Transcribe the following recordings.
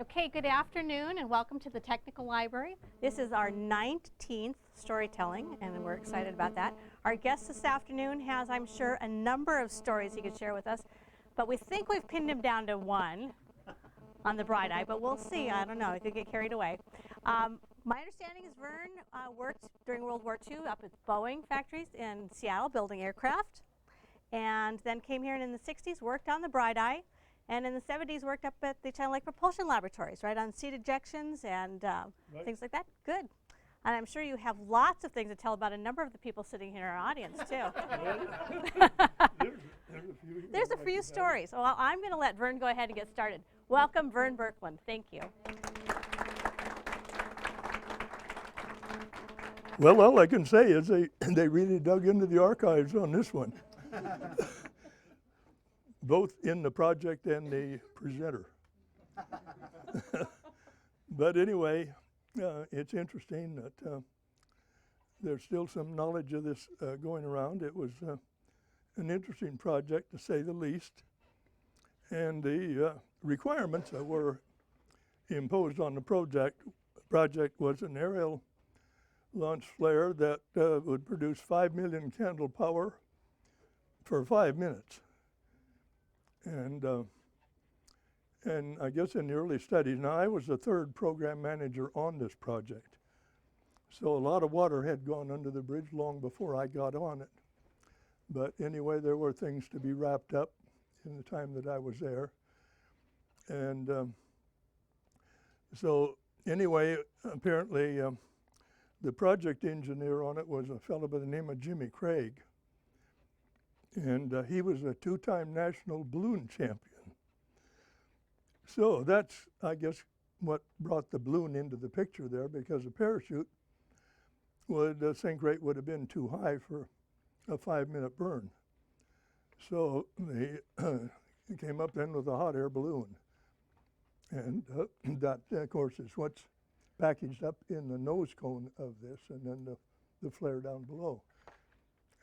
Okay, good afternoon and welcome to the Technical Library. This is our 19th storytelling and we're excited about that. Our guest this afternoon has, I'm sure, a number of stories he could share with us, but we think we've pinned him down to one on the Briteye, but we'll see. I don't know. He could get carried away. My understanding is Vern worked during World War II up at Boeing factories in Seattle building aircraft, and then came here and in the 60s worked on the Briteye. And in the 70s, worked up at the China Lake Propulsion Laboratories, right, on seat ejections and Right. things like that. Good. And I'm sure you have lots of things to tell about a number of the people sitting here in our audience, too. There's a few stories. Well, I'm going to let Vern go ahead and get started. Welcome, Vern Birkeland. Thank you. Well, all I can say is they really dug into the archives on this one. Both in the project and the presenter. But anyway, it's interesting that there's still some knowledge of this going around. It was an interesting project, to say the least. And the requirements that were imposed on the project was an aerial launch flare that would produce 5 million candle power for 5 minutes. And I guess in the early studies, now I was the third program manager on this project. So a lot of water had gone under the bridge long before I got on it. But anyway, there were things to be wrapped up in the time that I was there. And so anyway, apparently the project engineer on it was a fellow by the name of Jimmy Craig. And he was a two-time national balloon champion. So that's, I guess, what brought the balloon into the picture there, because a parachute the sink rate would have been too high for a 5-minute burn. So they came up then with a hot air balloon. And that, of course, is what's packaged up in the nose cone of this, and then the flare down below.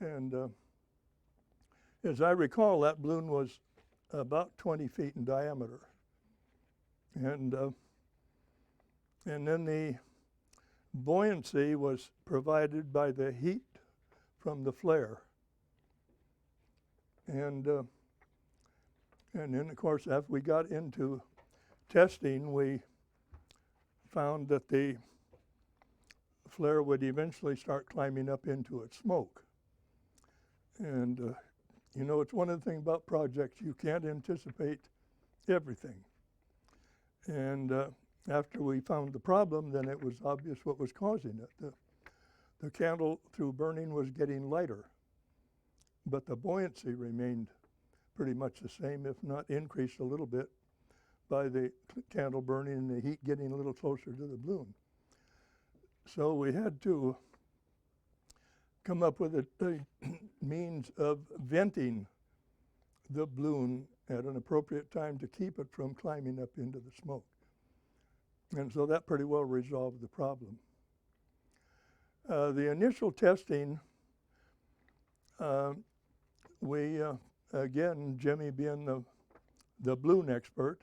And as I recall, that balloon was about 20 feet in diameter. And then the buoyancy was provided by the heat from the flare. And then, of course, after we got into testing, we found that the flare would eventually start climbing up into its smoke. And you know, it's one of the things about projects, you can't anticipate everything. And after we found the problem, then it was obvious what was causing it. The candle through burning was getting lighter, but the buoyancy remained pretty much the same, if not increased a little bit by the candle burning and the heat getting a little closer to the balloon. So we had to come up with a means of venting the balloon at an appropriate time to keep it from climbing up into the smoke. And so that pretty well resolved the problem. The initial testing, we, again, Jimmy being the balloon expert,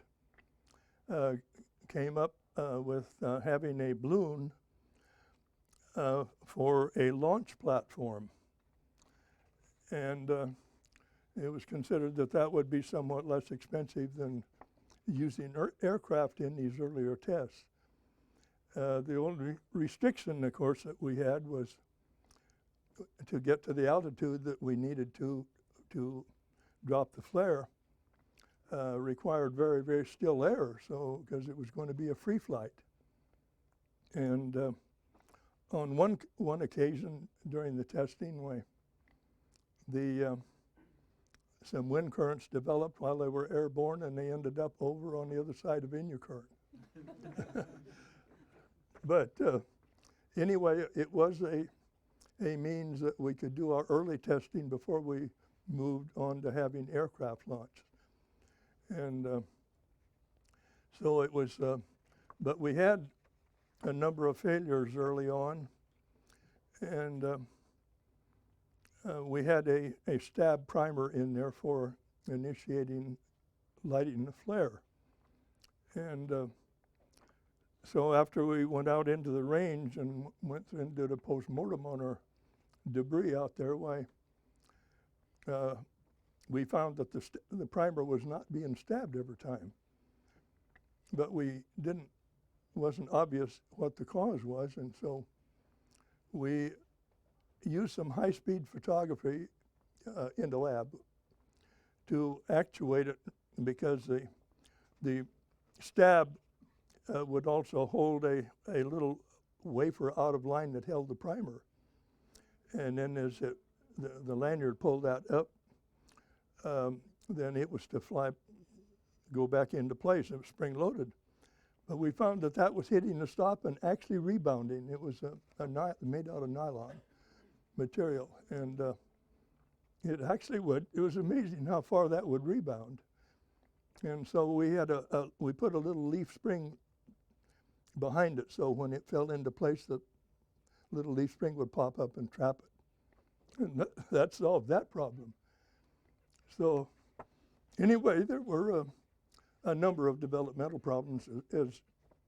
came up with having a balloon for a launch platform. And it was considered that that would be somewhat less expensive than using aircraft in these earlier tests. The only restriction, of course, that we had was to get to the altitude that we needed to drop the flare required very, very still air, so because it was going to be a free flight. And on one occasion during the testing, some wind currents developed while they were airborne, and they ended up over on the other side of Inyakern. But anyway, it was a means that we could do our early testing before we moved on to having aircraft launch. And so it was, but we had a number of failures early on, and we had a stab primer in there for initiating lighting the flare. And So after we went out into the range and went through and did a post-mortem on our debris out there, we found that the primer was not being stabbed every time. But wasn't obvious what the cause was, and so we used some high-speed photography in the lab to actuate it, because the stab would also hold a little wafer out of line that held the primer. And then as the lanyard pulled that up, then it was to go back into place. It was spring-loaded. But we found that was hitting the stop and actually rebounding. It was made out of nylon material. And it actually would. It was amazing how far that would rebound. And so we put a little leaf spring behind it, so when it fell into place, the little leaf spring would pop up and trap it. And that solved that problem. So anyway, there were a number of developmental problems, as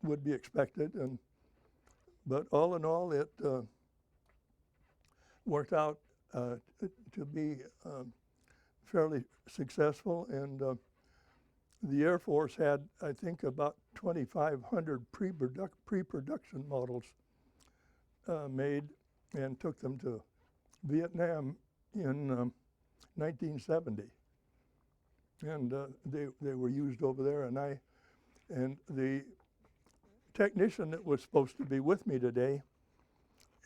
would be expected, but all in all, it worked out to be fairly successful. And the Air Force had, I think, about 2,500 pre-production models made, and took them to Vietnam in 1970. And they were used over there, and the technician that was supposed to be with me today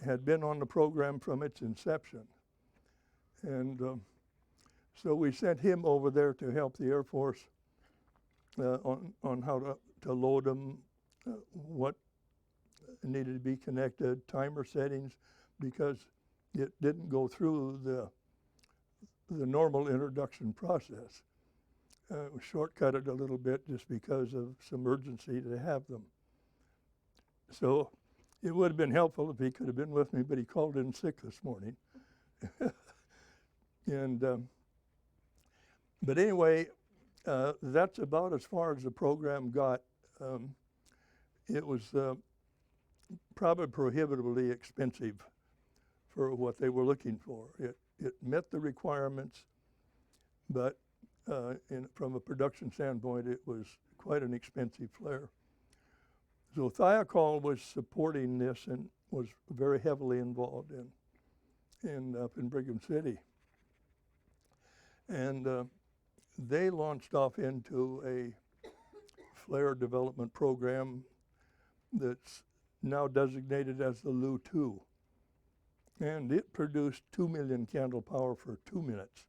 had been on the program from its inception. And so we sent him over there to help the Air Force on how to load them, what needed to be connected, timer settings, because it didn't go through the normal introduction process. It was shortcutted a little bit just because of some urgency to have them. So it would have been helpful if he could have been with me, but he called in sick this morning. And but anyway, that's about as far as the program got. It was probably prohibitively expensive for what they were looking for. It met the requirements, but from a production standpoint, it was quite an expensive flare. So Thiokol was supporting this and was very heavily involved up in Brigham City. And they launched off into a flare development program that's now designated as the LU-2. And it produced 2 million candle power for 2 minutes.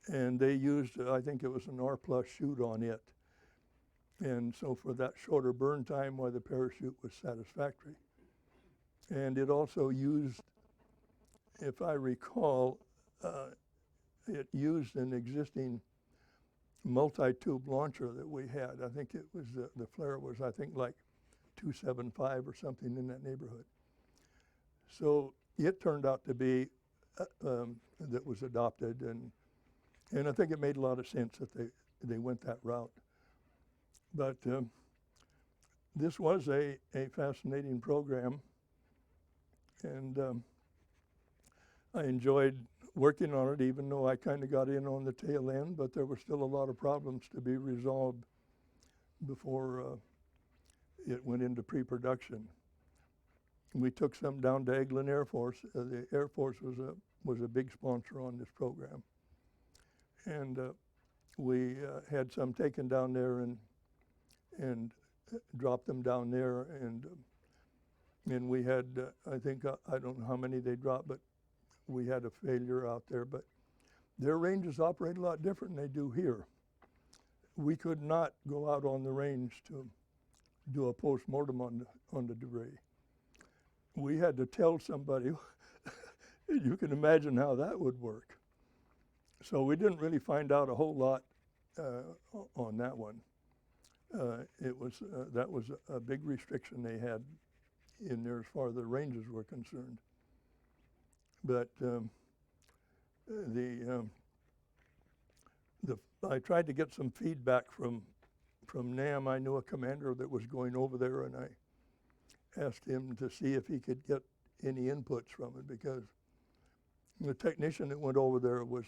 And they used, I think it was an R+ chute on it. And so for that shorter burn time, why the parachute was satisfactory. And it also used, if I recall, it used an existing multi-tube launcher that we had. I think it was, the flare was, I think, like 275 or something in that neighborhood. So it turned out to be, that was adopted, and I think it made a lot of sense that they went that route. But this was a fascinating program, and I enjoyed working on it, even though I kind of got in on the tail end, but there were still a lot of problems to be resolved before it went into pre-production. We took some down to Eglin Air Force. The Air Force was a big sponsor on this program. And we had some taken down there and dropped them down there, and we had, I think, I don't know how many they dropped, but we had a failure out there. But their ranges operate a lot different than they do here. We could not go out on the range to do a post-mortem on the debris. We had to tell somebody. You can imagine how that would work. So we didn't really find out a whole lot on that one. That was a big restriction they had in there as far as the ranges were concerned. But I tried to get some feedback from from NAM, I knew a commander that was going over there, and I asked him to see if he could get any inputs from it, because the technician that went over there was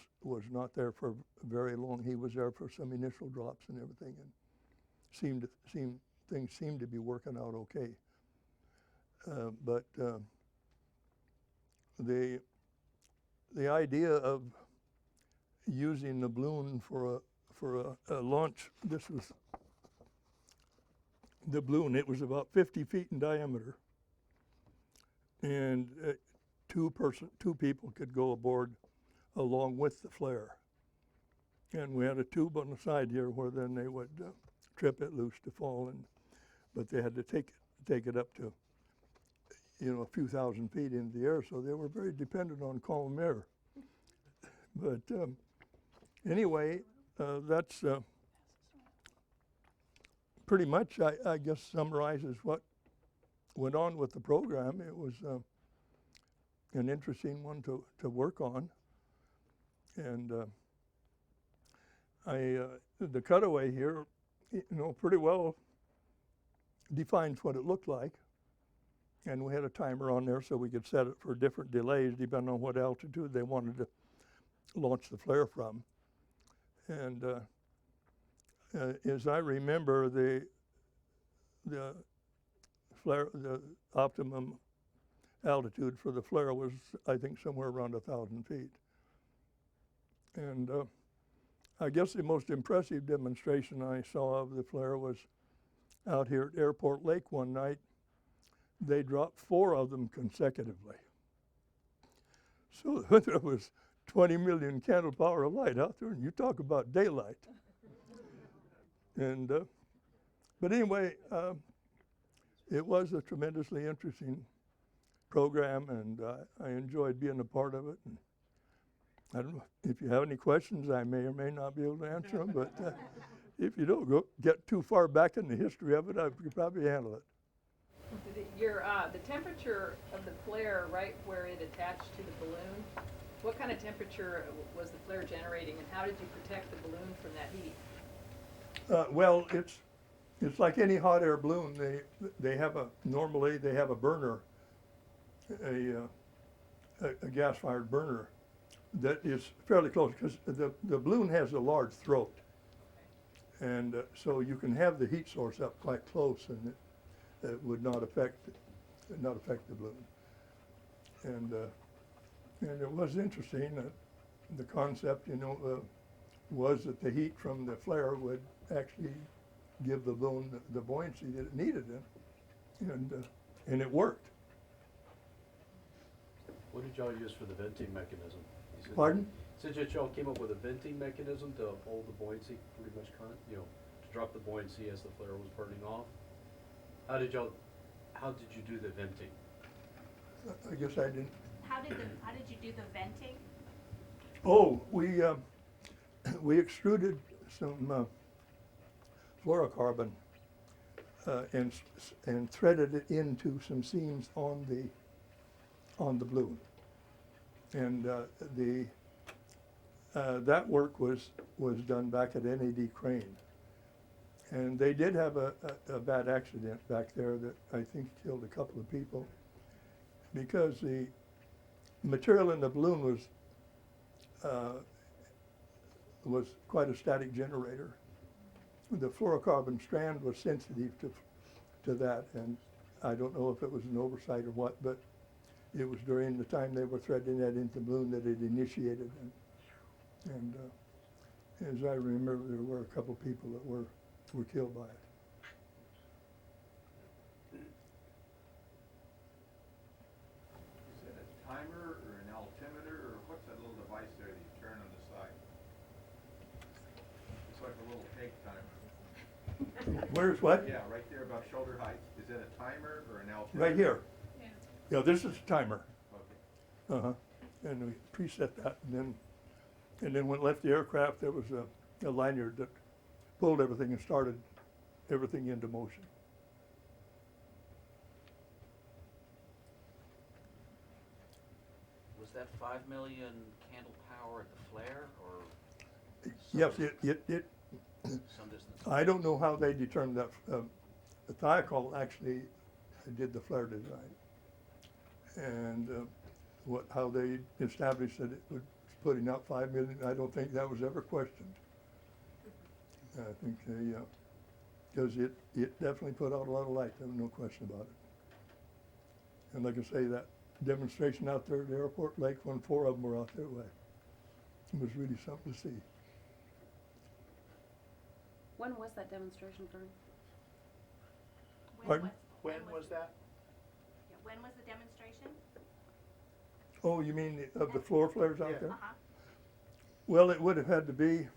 not there for very long. He was there for some initial drops and everything, and things seemed to be working out okay. But the idea of using the balloon for a launch, this was the balloon. It was about 50 feet in diameter, and two people could go aboard along with the flare. And we had a tube on the side here where then they would trip it loose to fall, but they had to take it up to, a few thousand feet into the air, so they were very dependent on calm air. But anyway, that's pretty much, I guess, summarizes what went on with the program. It was an interesting one to work on, and the cutaway here, pretty well defines what it looked like. And we had a timer on there so we could set it for different delays depending on what altitude they wanted to launch the flare from. And as I remember, the optimum altitude for the flare was, I think, somewhere around 1,000 feet. And I guess the most impressive demonstration I saw of the flare was out here at Airport Lake one night. They dropped 4 of them consecutively. So there was 20 million candle power of light out there, and you talk about daylight. And but anyway, it was a tremendously interesting program, and I enjoyed being a part of it. And I don't know if you have any questions, I may or may not be able to answer them, but if you don't get too far back in the history of it, I could probably handle it. The temperature of the flare, right where it attached to the balloon, what kind of temperature was the flare generating, and how did you protect the balloon from that heat? Well, it's like any hot air balloon. Normally they have a burner, a gas-fired burner that is fairly close, because the balloon has a large throat, and so you can have the heat source up quite close, and it would not affect the balloon. And it was interesting that the concept, was that the heat from the flare would actually give the balloon the buoyancy that it needed, and it worked. What did y'all use for the venting mechanism? Pardon? Since y'all came up with a venting mechanism to hold the buoyancy pretty much to drop the buoyancy as the flare was burning off. How did you do the venting? I guess I didn't. How did you do the venting? Oh, we extruded some fluorocarbon and threaded it into some seams on the balloon, and that work was done back at NAD Crane, and they did have a bad accident back there that I think killed a couple of people, because the material in the balloon was quite a static generator. The fluorocarbon strand was sensitive to that, and I don't know if it was an oversight or what, but it was during the time they were threading that into the balloon that it initiated. And as I remember, there were a couple people that were killed by it. Is it a timer or an altimeter, or what's that little device there that you turn on the side? It's like a little egg timer. Where's what? Yeah, right there about shoulder height. Is it a timer or an altimeter? Right here. Yeah, this is a timer. Okay. And we preset that, and then when it left the aircraft, there was a lanyard that pulled everything and started everything into motion. Was that 5 million candle power at the flare, or? Yes, some distance. I don't know how they determined that. The Thiokol actually did the flare design. And how they established that it was putting out 5 million, I don't think that was ever questioned. I think they, because it definitely put out a lot of light, there was no question about it. And like I say, that demonstration out there at the airport lake, when 4 of them were out that way, it was really something to see. When was that demonstration, Vern? Pardon? When was that? Yeah, when was the demonstration? Oh, you mean of the floor flares out Yeah. there? Uh-huh. Well, it would have had to be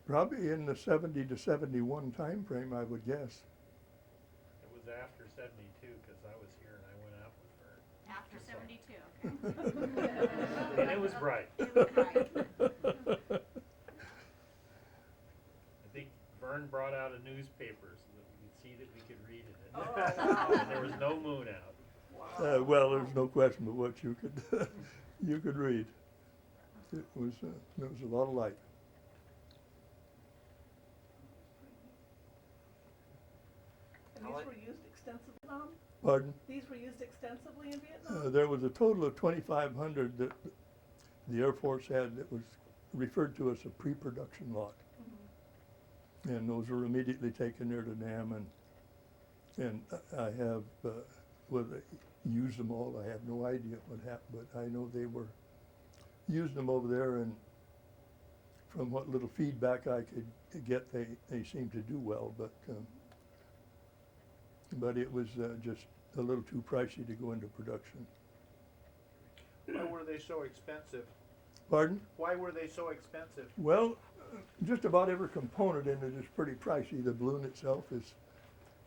probably in the 70 to 71 time frame, I would guess. It was after 72, because I was here and I went out with her. After 72, okay. And it was bright. It was bright. I think Vern brought out a newspaper so that we could see that we could read in it. Oh, And there was no moon out. Well, there's no question but what you could you could read. There was a lot of light. And these were used extensively in Vietnam? Pardon? These were used extensively in Vietnam? There was a total of 2,500 that the Air Force had that was referred to as a pre-production lot. And those were immediately taken there to NAM, and I have, whether they used them all, I have no idea what happened, but I know they were using them over there, and from what little feedback I could get, they seemed to do well, but it was just a little too pricey to go into production. Why were they so expensive? Pardon? Why were they so expensive? Well, just about every component in it is pretty pricey. The balloon itself is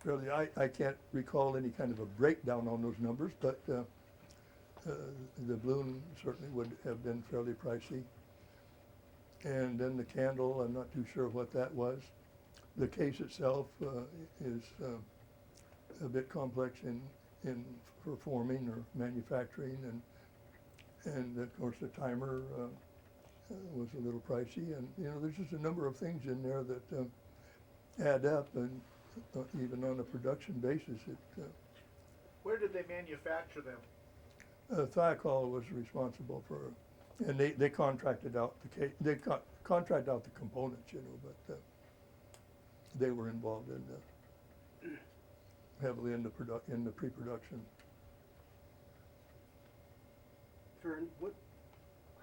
fairly, I can't recall any kind of a breakdown on those numbers, but the balloon certainly would have been fairly pricey. And then the candle, I'm not too sure what that was. The case itself is a bit complex for forming or manufacturing, and of course the timer was a little pricey, and there's just a number of things in there that add up, and even on a production basis, Where did they manufacture them? Thiokol was responsible for, and they contracted out contracted out the components, but they were involved in heavily in the pre-production. Vern,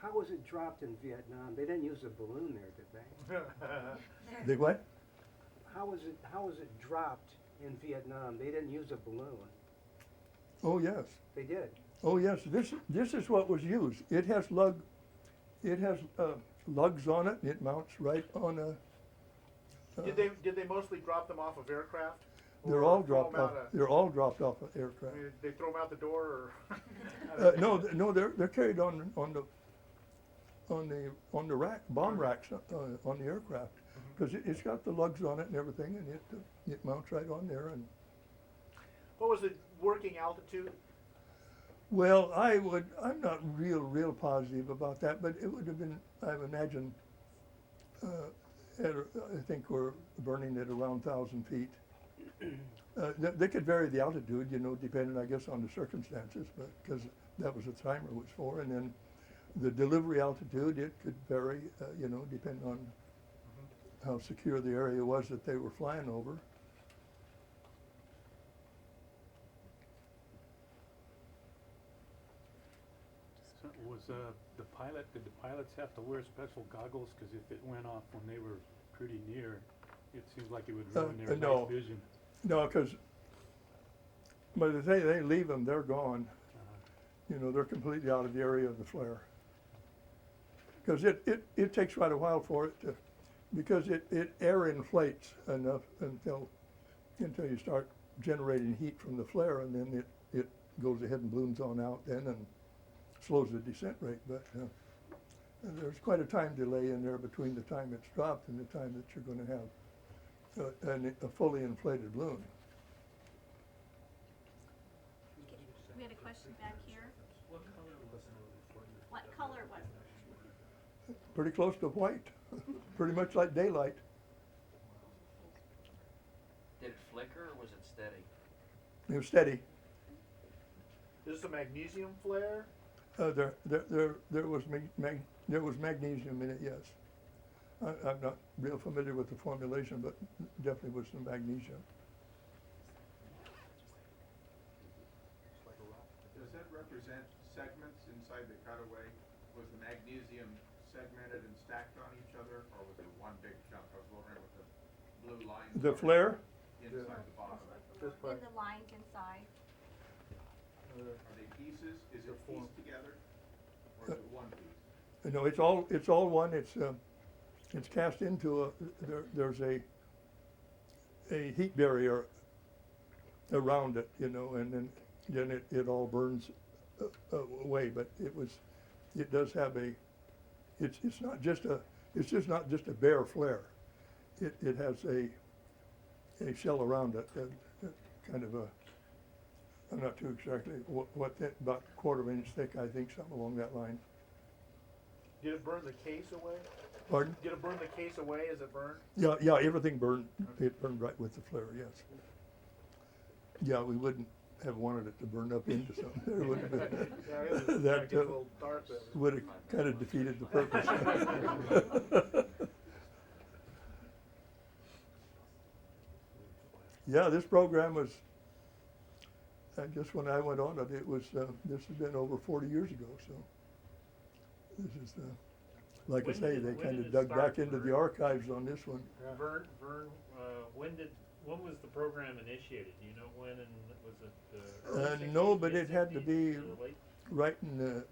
how was it dropped in Vietnam? They didn't use a balloon there, did they? They what? How was it dropped in Vietnam? They didn't use a balloon. Oh yes. They did. Oh yes. This is what was used. It has lugs on it. It mounts right on a. Did they mostly drop them off of aircraft? They're Or all throw dropped 'em off. out They're all dropped off of I aircraft. mean, they throw them out the door, or? No, they're carried on the rack, bomb racks on the aircraft, because it's got the lugs on it and everything, and it mounts right on there. And What was the working altitude? well, I'm not real positive about that, but it would have been, I imagine, I think we're burning at around 1,000 feet. They could vary the altitude, depending, I guess, on the circumstances, but because that was what the timer was for. And then the delivery altitude, it could vary, depending on how secure the area was that they were flying over. So did the pilots have to wear special goggles? Because if it went off when they were pretty near, it seems like it would ruin their no. night vision. No, because by the time they leave them, they're gone. They're completely out of the area of the flare. Because it takes quite a while for it to, because it air inflates enough until you start generating heat from the flare, and then it goes ahead and balloons on out then and slows the descent rate. But there's quite a time delay in there between the time it's dropped and the time that you're going to have a fully inflated balloon. We had a question back here. What color was it? Pretty close to white. pretty much like daylight. Did it flicker or was it steady? It was steady. Is this a magnesium flare? There was magnesium in it, yes. I'm not real familiar with the formulation, but definitely was some magnesium. Does that represent segments inside the cutaway? Was the magnesium segmented and stacked on each other, or was it one big chunk? I was wondering what the blue lines The are flare? inside the bottom. This part. In the lines inside. Are they pieces? Is it pieced together, or is it one piece? No, it's all one. It's cast into there's a heat barrier around it, you know, and then it all burns away. But it does have it's just not just a bare flare. It has a shell around it, kind of I'm not too exactly what that, about a quarter-inch thick, I think, something along that line. Did it burn the case away? Pardon? Did it burn the case away as it burned? Yeah, everything burned. It burned right with the flare, yes. Yeah, we wouldn't have wanted it to burn up into something. There would have been, Yeah, it was kinda that gets a little dark there. would have kind of defeated the purpose. Yeah, this program was, just when I went on it, this has been over 40 years ago, so. This is, like I When say, did they it kind of start, dug back into Vern? the archives on this one. Vern, when was the program initiated? Do you know when, and was it the early 60s, No, but it had to mid-60s, be or late? right in the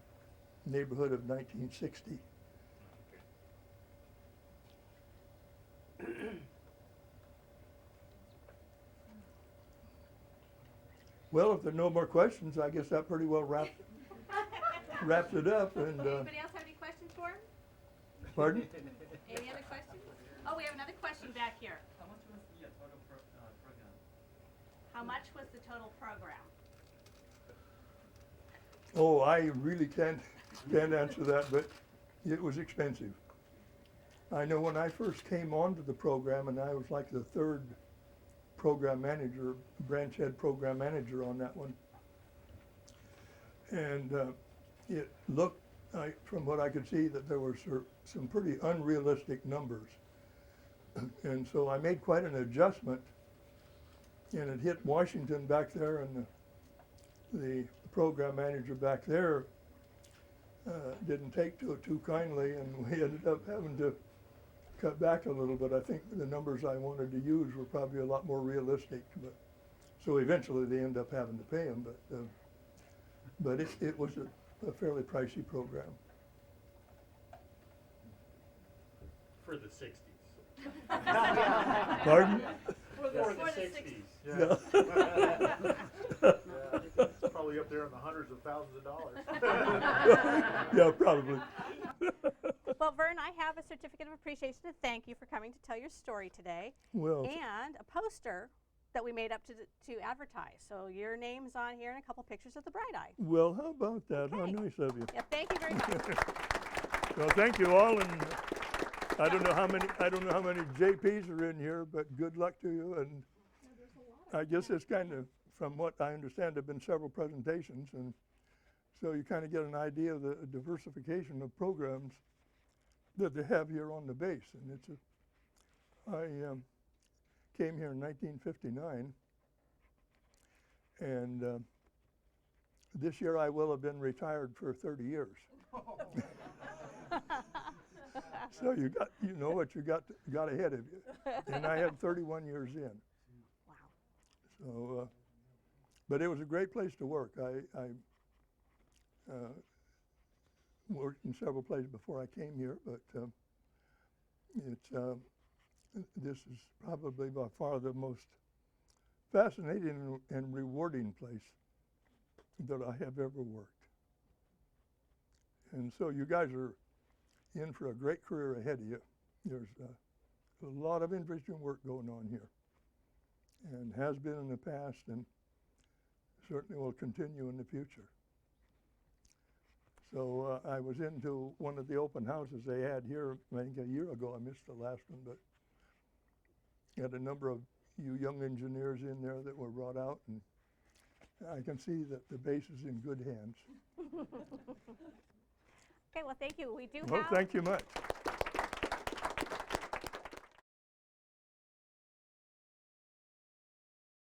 neighborhood of 1960. Well, if there are no more questions, I guess that pretty well wraps it up. And Anybody else have any questions for him? pardon? Any other questions? Oh, we have another question back here. How much was the total program? How much was the total program? Oh, I really can't answer that, but it was expensive. I know when I first came onto the program, and I was like the third program manager, branch head program manager on that one. And it looked like, from what I could see, that there were some pretty unrealistic numbers. And so I made quite an adjustment, and it hit Washington back there, and the program manager back there didn't take to it too kindly, and we ended up having to cut back a little bit. I think the numbers I wanted to use were probably a lot more realistic, but so eventually they end up having to pay them. But it was a fairly pricey program. For the 60s. Pardon? For the 60s. Yeah. It's probably up there in the hundreds of thousands of dollars. Yeah, probably. Well, Vern, I have a certificate of appreciation to thank you for coming to tell your story today, Well, and a poster that we made up to advertise. So your name's on here and a couple pictures of the Briteye. well, how about that? How Okay. nice of you. Yeah, thank you very much. Well, thank you all, and I don't know how many JPs are in here, but good luck to you. And I guess it's kind of, from what I understand, there've been several presentations, and so you kind of get an idea of the diversification of programs that they have here on the base. And I came here in 1959, and this year I will have been retired for 30 years. So you know what you got ahead of you, and I had 31 years in. Wow. So, but it was a great place to work. I worked in several places before I came here, but this is probably by far the most fascinating and rewarding place that I have ever worked. And so you guys are in for a great career ahead of you. There's a lot of interesting work going on here, and has been in the past, and certainly will continue in the future. So I was into one of the open houses they had here, I think a year ago. I missed the last one, but had a number of you young engineers in there that were brought out, and I can see that the base is in good hands. Okay, well, thank you. We do Well, have. thank you much.